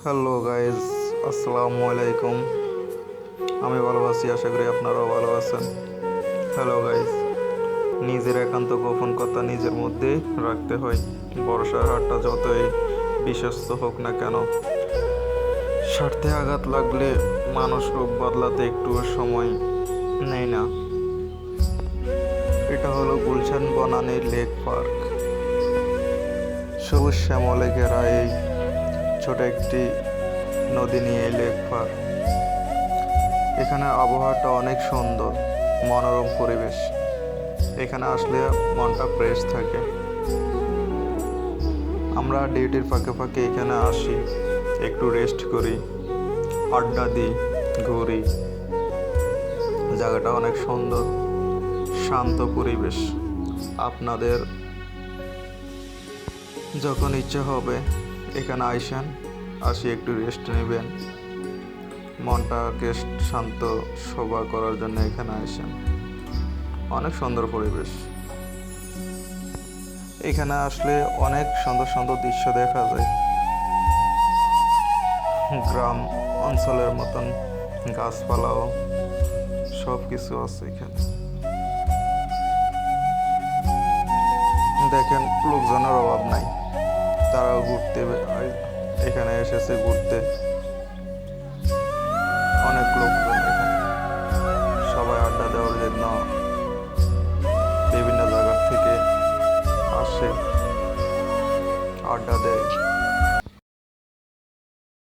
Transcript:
Hello guys, আসসালামু আলাইকুম। আমি ভালো আছি, আশা করি আপনারাও ভালো আছেন। হ্যালো গাইজ, নিজের একান্ত গোপন কথা নিজের মধ্যে রাখতে হয়। বর্ষার হাটটা যতই বিশ্বস্ত হোক না কেন, স্বার্থে আঘাত লাগলে মানুষ রূপ বদলাতে একটু সময় নেয় না। এটা হলো গুলশান বনানী লেক পার্ক। সবুজ শ্যামলে ঘেরা এই ছোট একটি নদী নিয়ে এই লেক পার্ক। এখানে আবহাওয়াটা অনেক সুন্দর, মনোরম পরিবেশ। এখানে আসলে মনটা ফ্রেশ থাকে। আমরা ডিউটির ফাঁকে ফাঁকে এখানে আসি, একটু রেস্ট করি, আড্ডা দিই, ঘুরি। জায়গাটা অনেক সুন্দর, শান্ত পরিবেশ। আপনাদের যখন ইচ্ছা হবে এখানে আসি একটু রেস্ট নেবেন, মনটাকে শান্ত সভা করার জন্য এখানে আসেন। অনেক সুন্দর পরিবেশ। এখানে আসলে অনেক সুন্দর সুন্দর দৃশ্য দেখা যায়। গ্রাম অঞ্চলের মতন গাছপালাও সব কিছু আছে এখানে। দেখেন, লোকজনের অভাব নাই, তারাও এখানে এসেছে ঘুরতে। অনেক লোক